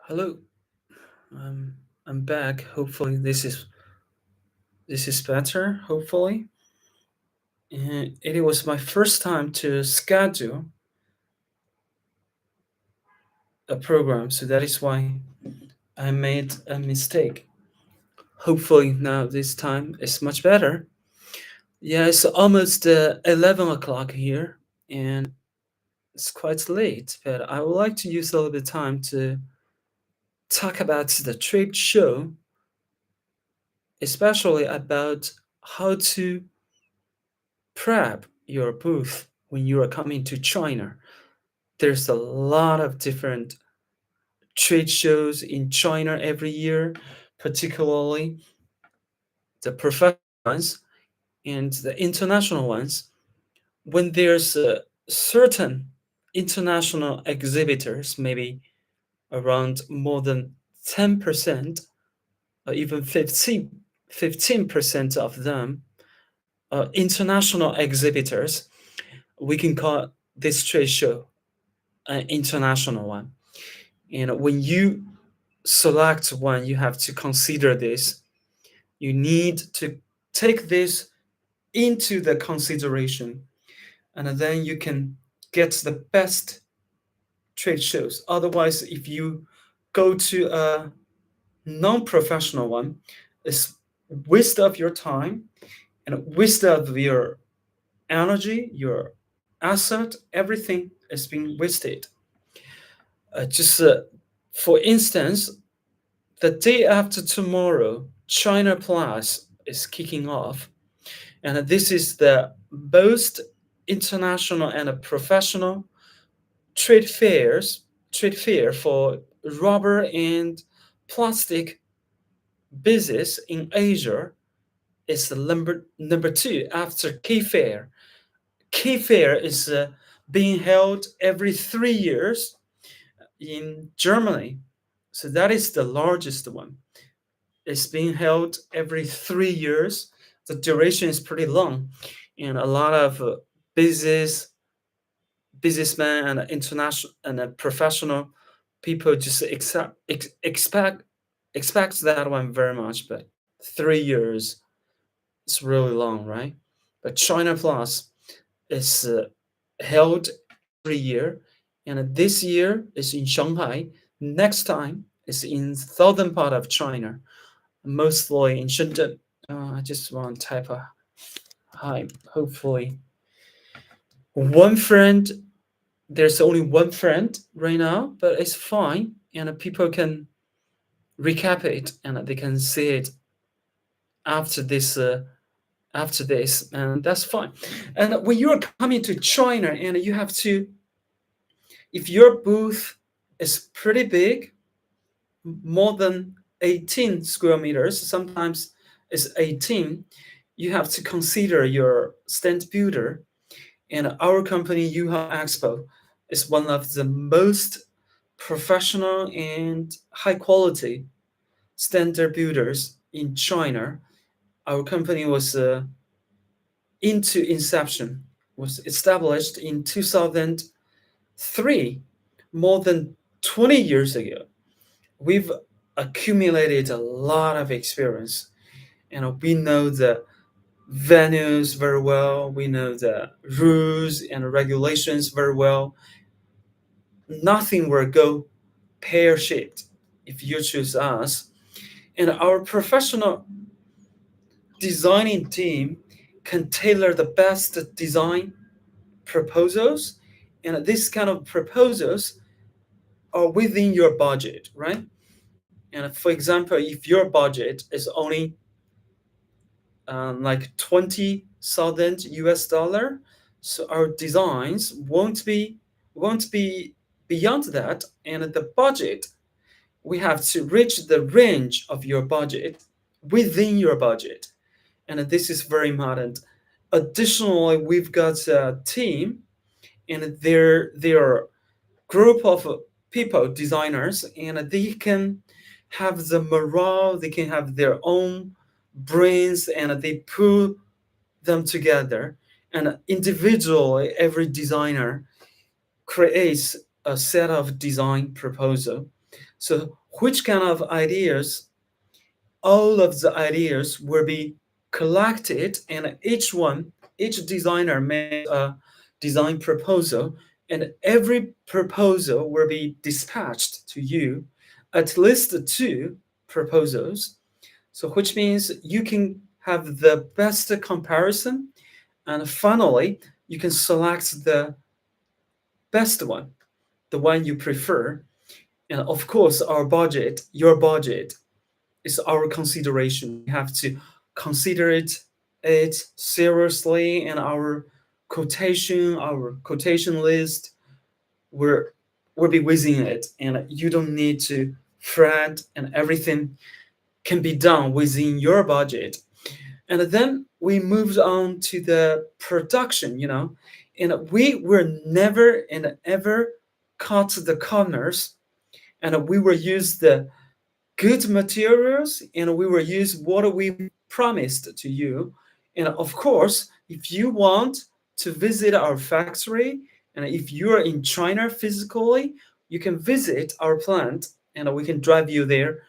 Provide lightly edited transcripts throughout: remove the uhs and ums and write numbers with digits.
Hello, I'm back. Hopefully, this is better. Hopefully, and it was my first time to schedule a program, so that is why I made a mistake. Hopefully, now this time is much better. Yeah, it's almost 11 o'clock here, and it's quite late. But I would like to use a little bit of time to talk about the trade show, especially about how to prep your booth when you are coming to China. There's a lot of different trade shows in China every year, particularly the professional ones and the international ones. When there's a certain international exhibitors, maybe around more than 10% or even 15% of them are international exhibitors, we can call this trade show an international one. And when you select one, you have to consider this. You need to take this into the consideration, and then you can get the best trade shows. Otherwise, if you go to a non-professional one, it's waste of your time and waste of your energy, your asset, everything is being wasted. Just for instance, the day after tomorrow, China Plus is kicking off, and this is the most international and professional trade fairs trade fair for rubber and plastic business in Asia. It's the number two after Key Fair. Key Fair is being held every 3 years in Germany, so that is the largest one. It's being held every 3 years. The duration is pretty long, and a lot of businessmen and international and professional people just expect that one very much. But 3 years is really long, right? But China Plus is held every year, and this year is in Shanghai. Next time is in southern part of China, mostly in Shenzhen. I just want to type a hi. Hopefully, one friend. There's only one friend right now, but it's fine, and people can recap it and they can see it after this. And that's fine. And when you're coming to China, and you have to, if your booth is pretty big, more than 18 square meters, sometimes it's 18, you have to consider your stand builder. And our company, YOHO Expo, is one of the most professional and high quality standard builders in China. Our company was into inception, was established in 2003, more than 20 years ago. We've accumulated a lot of experience, and we know the venues very well. We know the rules and regulations very well. Nothing will go pear shaped if you choose us. And our professional designing team can tailor the best design proposals. And these kind of proposals are within your budget, right? And for example, if your budget is only like 20,000 US dollar, so our designs won't be beyond that, and the budget, we have to reach the range of your budget within your budget, and this is very important. Additionally, we've got a team, and they're group of people, designers, and they can have the morale, they can have their own brains, and they put them together. And individually, every designer creates a set of design proposal. So which kind of ideas, all of the ideas will be collected, and each designer makes a design proposal, and every proposal will be dispatched to you, at least two proposals. So which means you can have the best comparison, and finally you can select the best one, the one you prefer. And of course, your budget is our consideration. We have to consider it seriously, and our quotation list, will will be within it, and you don't need to fret, and everything can be done within your budget. And then we moved on to the production, and we were never and ever cut the corners, and we will use the good materials, and we will use what we promised to you. And of course, if you want to visit our factory, and if you are in China physically, you can visit our plant, and we can drive you there,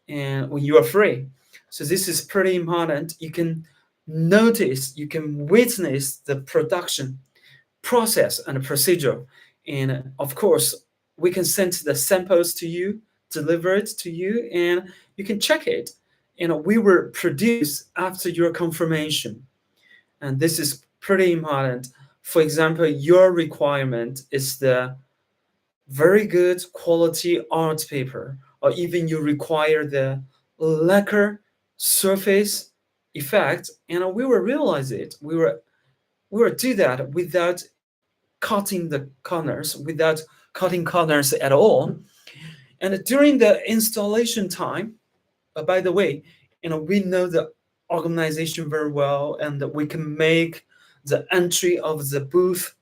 and when you are free. So this is pretty important. You can notice, you can witness the production process and procedure. And of course, we can send the samples to you, deliver it to you, and you can check it. And we will produce after your confirmation. And this is pretty important. For example, your requirement is the very good quality art paper, or even you require the lacquer surface effect, and we will realize it. We will do that without cutting corners at all. And during the installation time, by the way, we know the organization very well, and we can make the entry of the booth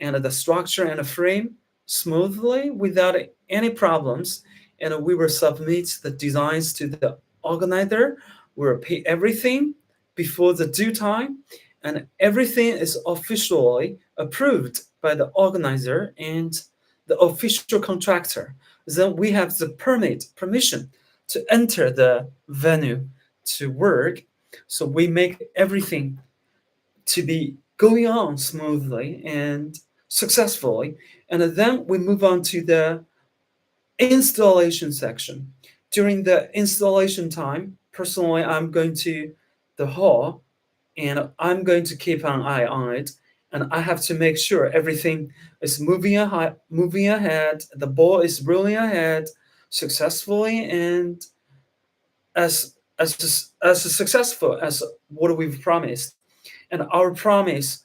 and the structure and the frame smoothly without any problems. And we will submit the designs to the organizer. We will pay everything before the due time, and everything is officially approved by the organizer and the official contractor. Then we have the permission to enter the venue to work. So we make everything to be going on smoothly and successfully. And then we move on to the installation section. During the installation time, personally, I'm going to the hall, and I'm going to keep an eye on it. And I have to make sure everything is moving ahead, the ball is rolling ahead successfully, and as successful as what we've promised. And our promise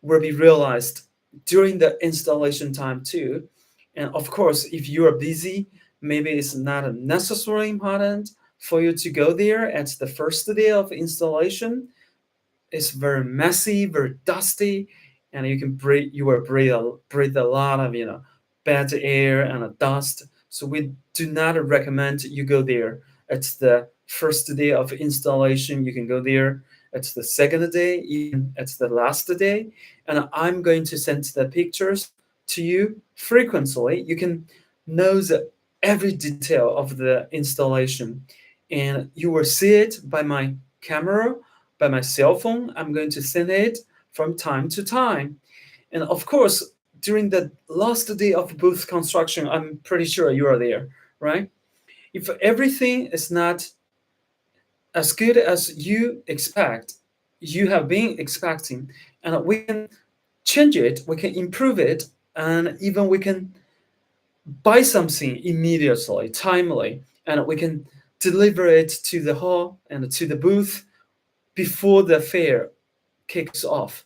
will be realized during the installation time too. And of course, if you are busy, maybe it's not necessarily important for you to go there at the first day of installation. It's very messy, very dusty, and you will breathe a lot of bad air and dust. So we do not recommend you go there. It's the first day of installation. You can go there. It's the second day, even it's the last day. And I'm going to send the pictures to you frequently. You can know every detail of the installation, and you will see it by my camera, by my cell phone. I'm going to send it from time to time. And of course, during the last day of booth construction, I'm pretty sure you are there, right? If everything is not as good as you have been expecting, and we can change it, we can improve it, and even we can buy something immediately, timely, and we can deliver it to the hall and to the booth before the fair kicks off.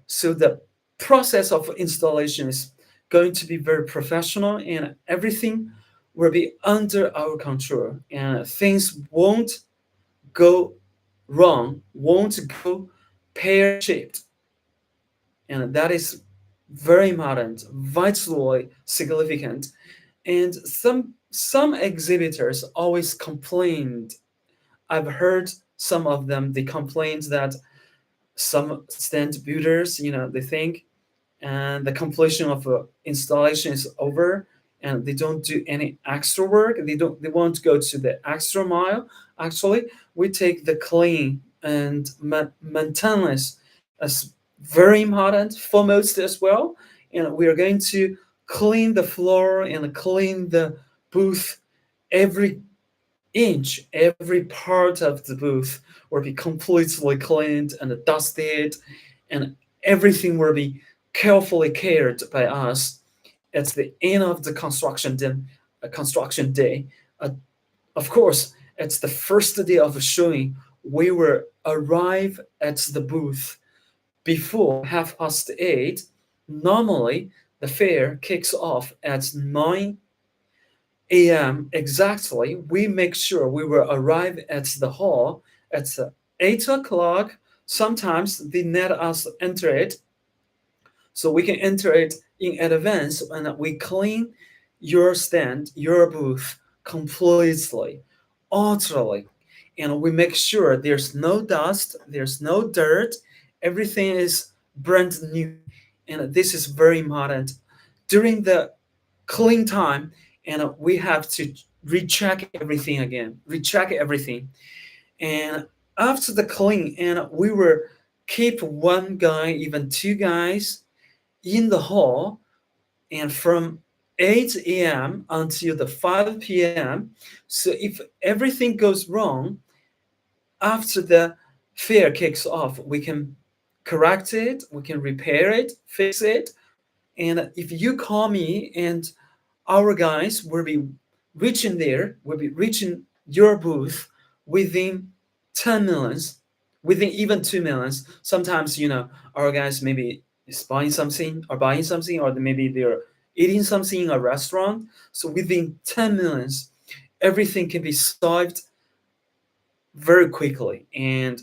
So the process of installation is going to be very professional, and everything will be under our control, and things won't go wrong, won't go pear shaped. And that is very important, vitally significant. And some exhibitors always complained. I've heard some of them, they complained that some stand builders, they think, and the completion of installation is over, and they don't do any extra work. They won't go to the extra mile. Actually, we take the clean and maintenance as very important, foremost as well. And we are going to clean the floor and clean the booth. Every inch, every part of the booth will be completely cleaned and dusted, and everything will be carefully cared by us. At the end of the construction day. Uh, of course, it's the first day of the showing. We will arrive at the booth before 8:30. Normally, the fair kicks off at 9 a.m. exactly. We make sure we will arrive at the hall at 8 o'clock. Sometimes they let us enter it, so we can enter it in advance, and we clean your stand, your booth completely, utterly. And we make sure there's no dust, there's no dirt, everything is brand new. And this is very important. During the clean time, and we have to recheck everything again, recheck everything. And after the clean, and we will keep one guy, even two guys in the hall, and from 8 a.m. until the 5 p.m. So if everything goes wrong after the fair kicks off, we can correct it, we can repair it, fix it. And if you call me, and our guys will be reaching there, will be reaching your booth within 10 minutes, within even 2 minutes. Sometimes, our guys maybe is buying something, or maybe they're eating something in a restaurant. So within 10 minutes, everything can be solved very quickly. And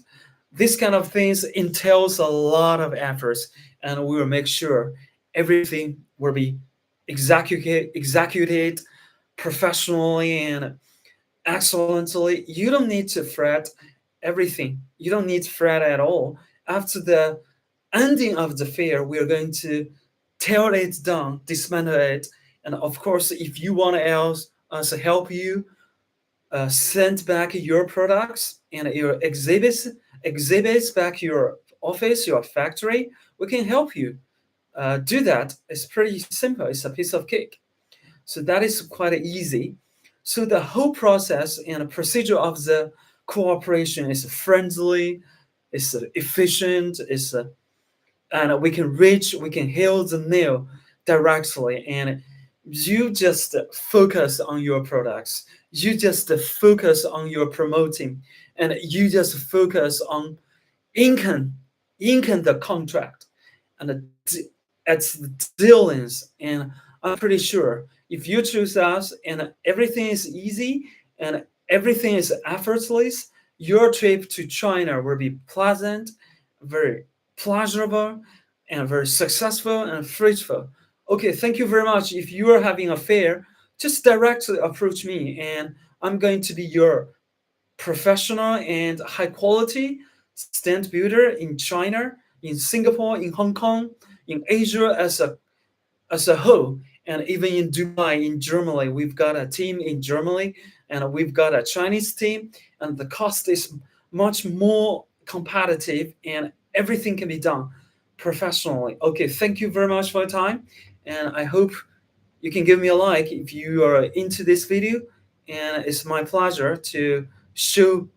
this kind of things entails a lot of efforts, and we will make sure everything will be executed professionally and excellently. You don't need to fret everything. You don't need to fret at all. After the ending of the fair, we are going to tear it down, dismantle it, and of course, if you want us to help you send back your products and your exhibits back your office, your factory, we can help you do that. It's pretty simple. It's a piece of cake. So that is quite easy. So the whole process and procedure of the cooperation is friendly, is efficient, is and we can heal the nail directly. And you just focus on your products. You just focus on your promoting, and you just focus on inking, inking the contract, and it's the dealings. And I'm pretty sure if you choose us, and everything is easy and everything is effortless, your trip to China will be pleasant, very pleasurable, and very successful and fruitful. Okay, thank you very much. If you are having a fair, just directly approach me, and I'm going to be your professional and high quality stand builder in China, in Singapore, in Hong Kong, in Asia as a whole, and even in Dubai, in Germany. We've got a team in Germany, and we've got a Chinese team, and the cost is much more competitive, and everything can be done professionally. Okay, thank you very much for your time, and I hope you can give me a like if you are into this video. And it's my pleasure to show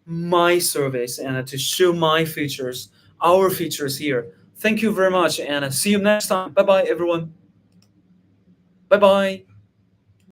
my service and to show my features, our features here. Thank you very much, and see you next time. Bye bye, everyone. Bye bye.